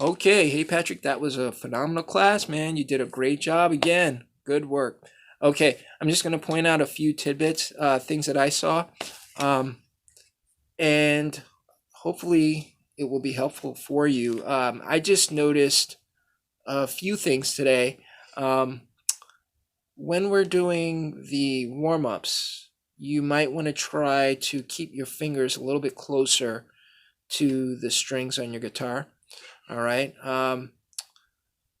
Okay, hey Patrick, that was a phenomenal class, man. You did a great job again. Good work. Okay, I'm just going to point out a few tidbits, things that I saw, um, and hopefully it will be helpful for you. I just noticed a few things today. Um, when we're doing the warm ups, you might want to try to keep your fingers a little bit closer to the strings on your guitar. All right.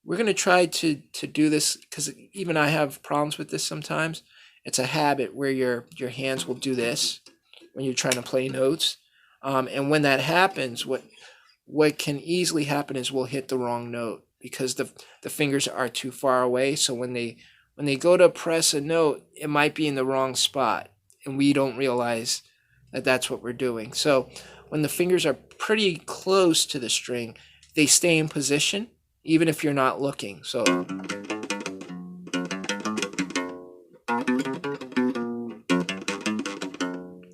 We're going to try to do this because even I have problems with this sometimes. It's a habit where your hands will do this when you're trying to play notes, and when that happens, what can easily happen is we'll hit the wrong note because the fingers are too far away. So when they go to press a note, it might be in the wrong spot, and we don't realize that that's what we're doing. So when the fingers are pretty close to the string, they stay in position even if you're not looking. So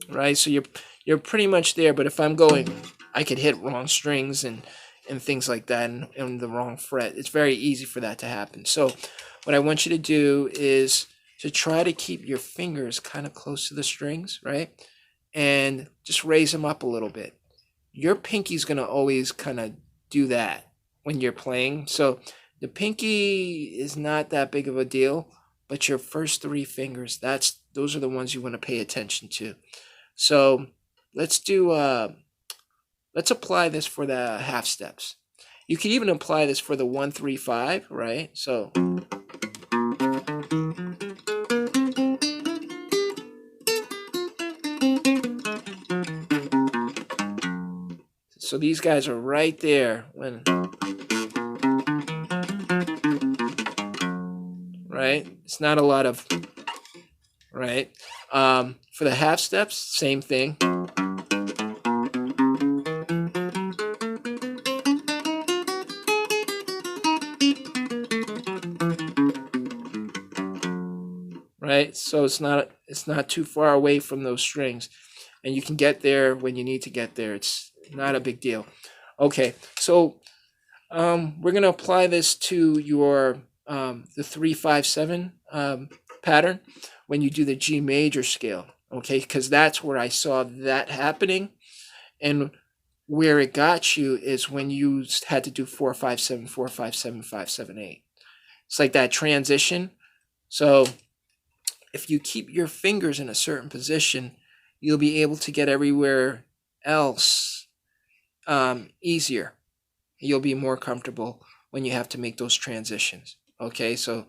right, so you're pretty much there. But if I'm going, I could hit wrong strings and things like that, and the wrong fret. It's very easy for that to happen. So what I want you to do is to try to keep your fingers kind of close to the strings, right? And just raise them up a little bit. Your pinky's going to always kind of do that when you're playing. So the pinky is not that big of a deal, but your first three fingers, those are the ones you want to pay attention to. So let's apply this for the half steps. You can even apply this for the 1, 3, 5, right? So these guys are right there when, right? It's not a lot of, right? For the half steps, same thing. Right? So it's not too far away from those strings, and you can get there when you need to get there. It's not a big deal. Okay, so we're gonna apply this to your the 3-5-7 pattern when you do the G major scale. Okay, because that's where I saw that happening, and where it got you is when you had to do 4-5-7, 4-5-7, 5-7-8. It's like that transition. So if you keep your fingers in a certain position, you'll be able to get everywhere else easier. You'll be more comfortable when you have to make those transitions. Okay, so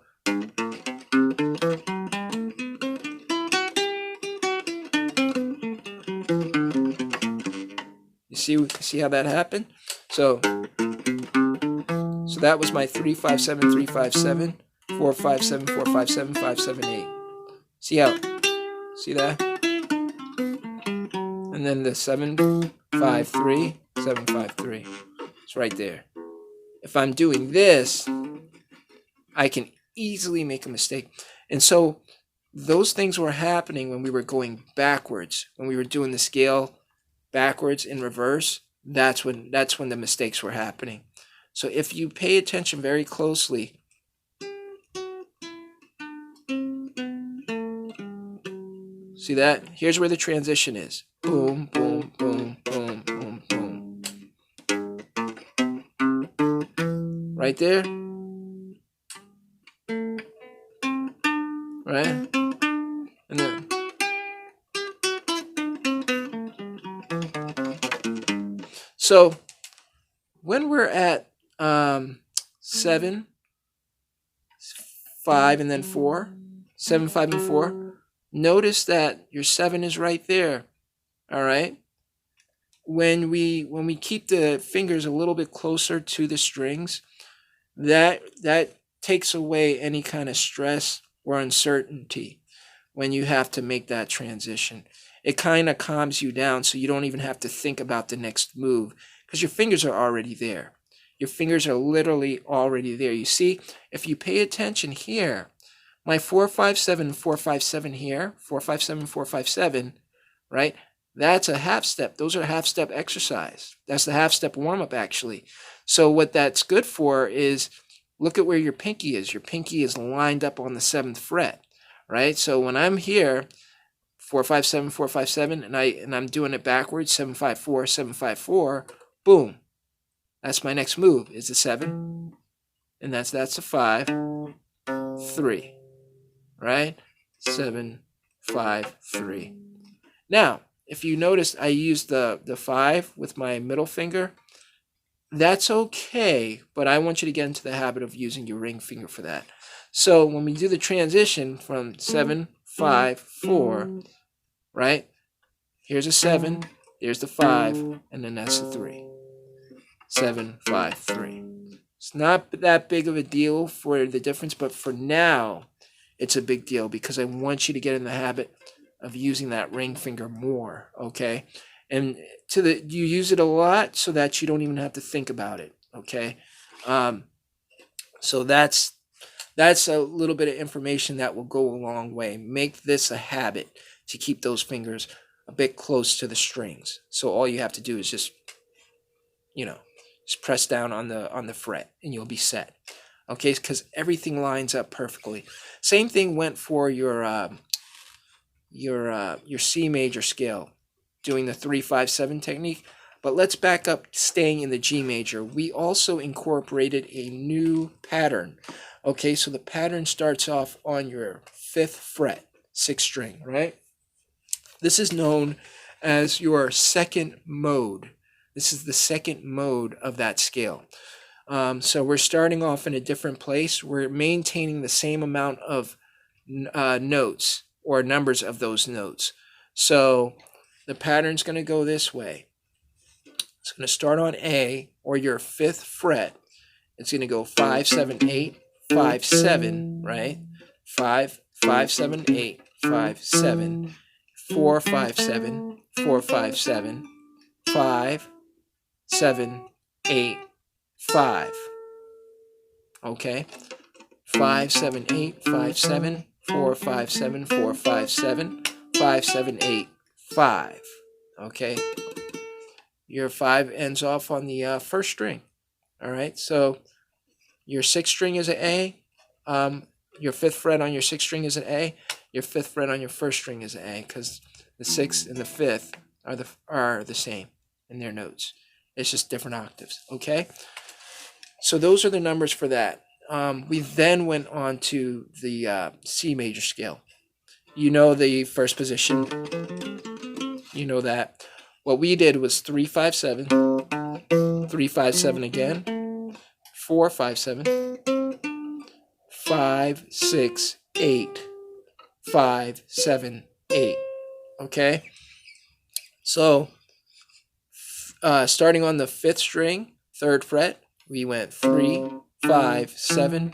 you see how that happened? So that was my 3-5-7, 3-5-7, 4-5-7, 4-5-7, 5-7-8. See that? And then the 7-5-3, 7-5-3. It's right there. If I'm doing this, I can easily make a mistake. And so those things were happening when we were going backwards, when we were doing the scale backwards in reverse. That's when the mistakes were happening. So if you pay attention very closely, see that? Here's where the transition is. Boom, boom, boom, boom, boom, boom. Right there? Right? And then so when we're at 7, 5, and then 4, 7, 5, and 4, notice that your 7 is right there. All right? When we keep the fingers a little bit closer to the strings, that takes away any kind of stress or uncertainty when you have to make that transition. It kind of calms you down so you don't even have to think about the next move because your fingers are already there. Your fingers are literally already there. You see, if you pay attention here, my 4-5-7, 4-5-7 here, 4-5-7, 4-5-7, right? That's a half step. Those are half step exercise. That's the half step warm up actually. So what that's good for is look at where your pinky is. Your pinky is lined up on the 7th fret, right? So when I'm here, 4-5-7, 4-5-7, and I'm doing it backwards, 7-5-4, 7-5-4, boom. That's my next move. Is a 7, and that's a 5, 3, right? 7, 5, 3. Now, if you notice, I used the 5 with my middle finger. That's okay, but I want you to get into the habit of using your ring finger for that. So when we do the transition from 7, 5, 4, right? Here's a 7, there's the 5, and then that's a 3. 7, 5, 3. It's not that big of a deal for the difference, but for now, it's a big deal because I want you to get in the habit of using that ring finger more, okay? And you use it a lot so that you don't even have to think about it, okay? So that's a little bit of information that will go a long way. Make this a habit to keep those fingers a bit close to the strings. So all you have to do is just, just press down on the fret and you'll be set. Okay, because everything lines up perfectly. Same thing went for your C major scale, doing the 3-5-7 technique. But let's back up, staying in the G major. We also incorporated a new pattern. Okay, so the pattern starts off on your 5th fret, 6th string, right? This is known as your second mode. This is the second mode of that scale. So we're starting off in a different place. We're maintaining the same amount of notes or numbers of those notes. So the pattern's going to go this way. It's going to start on A, or your 5th fret. It's going to go 5, 7, 8, 5, 7, right? 5, 5, 7, 8, 5, 7, 4, 5, 7, 4, 5, 7, 5, 7, 8, 5. Okay? 5, 7, 8, 5, 7, 4, 5, 7, 4, 5, 7, 5, 7, 8, 5. Okay? Your 5 ends off on the 1st string. All right? So your 6th string is an A. Your 5th fret on your 6th string is an A. Your 5th fret on your 1st string is an A, because the 6th and the 5th are the same in their notes. It's just different octaves. Okay? So those are the numbers for that. We then went on to the C major scale. You know the first position. You know that. What we did was 3-5-7, 3-5-7 again, 4-5-7, 5-6-8, 5-7-8. Okay? So, starting on the 5th string, 3rd fret, we went 3-5-7,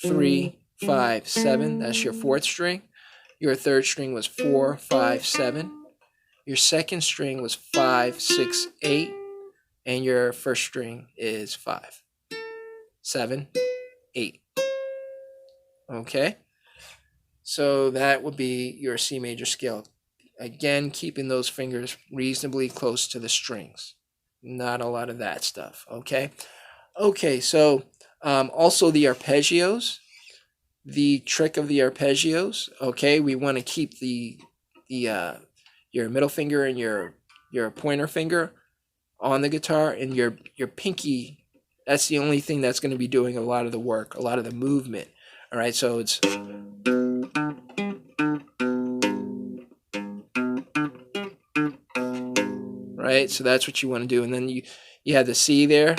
3-5-7. That's your 4th string. Your 3rd string was 4-5-7. Your 2nd string was 5-6-8, and your 1st string is 5-7-8. Okay? So that would be your C major scale. Again, keeping those fingers reasonably close to the strings. Not a lot of that stuff, okay? Okay, so also the arpeggios. The trick of the arpeggios, okay? We want to keep your middle finger and your pointer finger on the guitar, and your pinky, that's the only thing that's going to be doing a lot of the work, a lot of the movement. All right, so it's right, so that's what you want to do. And then you have the C there.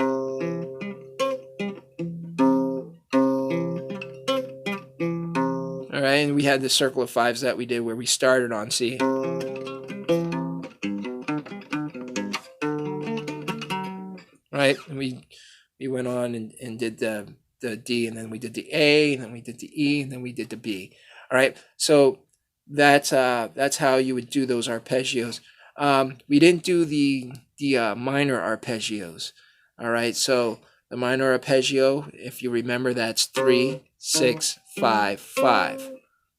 All right, and we had the circle of 5s that we did where we started on C. Right, and we went on and did the D, and then we did the A, and then we did the E, and then we did the B. All right, so that's how you would do those arpeggios. We didn't do the minor arpeggios. All right, so the minor arpeggio, if you remember, that's 3, 6, 5, 5,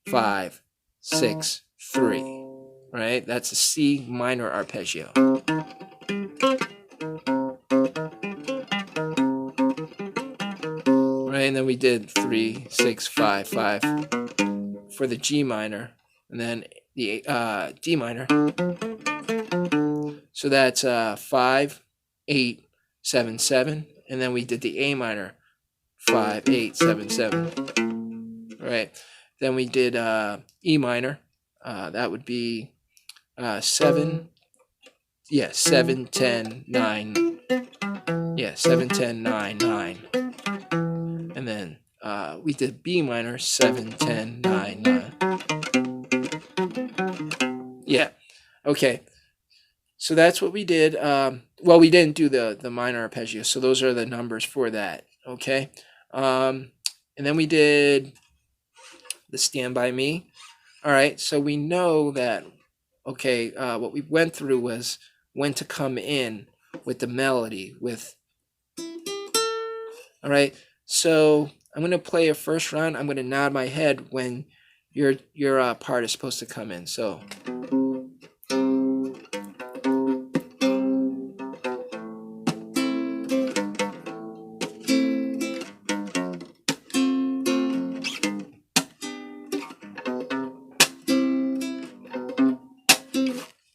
5, 6, 3. right? That's a C minor arpeggio. Right, and then we did 3, 6, 5, 5 for the G minor, and then the D minor. So that's 5, 8, 7, 7, and then we did the A minor, 5, 8, 7, 7. Right. Then we did E minor. That would be 7. Yeah, 7, 10, 9. Yeah, 7, 10, 9, 9. And then we did B minor, 7, 10, 9, 9. Yeah. Okay. So that's what we did. Well, we didn't do the minor arpeggio, so those are the numbers for that. Okay. And then we did the Stand By Me. All right. So we know that, okay, what we went through was when to come in with the melody with. All right. So I'm going to play a first round. I'm going to nod my head when your part is supposed to come in. So.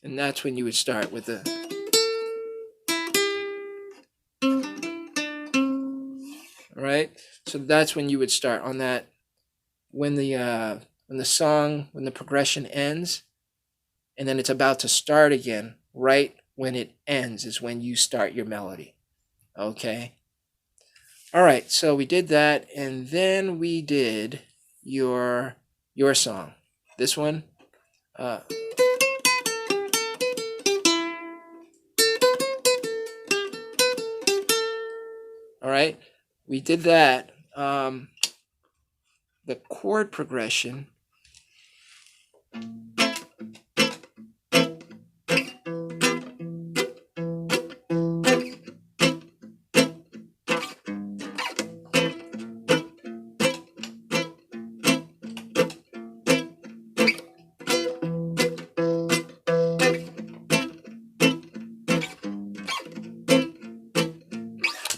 And that's when you would start with the. All right. So that's when you would start on that. When the progression ends, and then it's about to start again, right when it ends is when you start your melody. Okay. All right. So we did that, and then we did your song. This one. All right. We did that. The chord progression.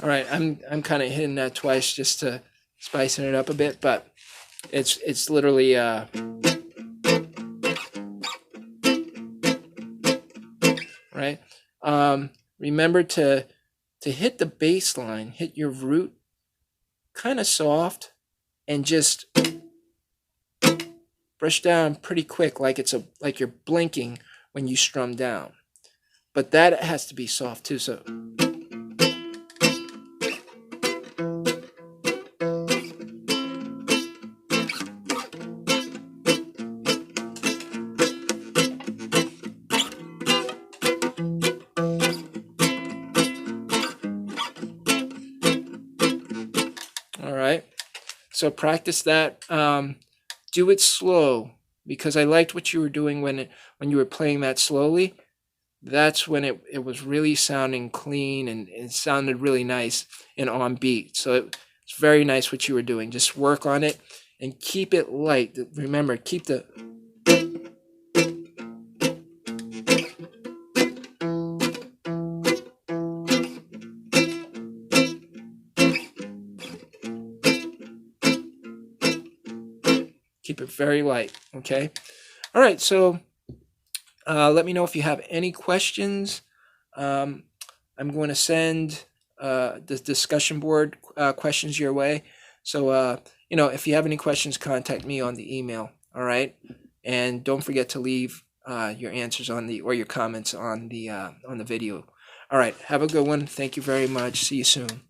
All right, I'm kind of hitting that twice just to spicing it up a bit, but it's literally right. Remember to hit the bass line, hit your root kind of soft, and just brush down pretty quick, like like you're blinking when you strum down. But that has to be soft too. So. All right. So practice that. Do it slow, because I liked what you were doing when you were playing that slowly. That's when it was really sounding clean, and it sounded really nice and on beat. So it's very nice what you were doing. Just work on it and keep it light. Remember, keep the. Keep it very light, okay? All right, so let me know if you have any questions. I'm going to send the discussion board questions your way. So, if you have any questions, contact me on the email, all right? And don't forget to leave your answers or your comments on the video. All right, have a good one. Thank you very much. See you soon.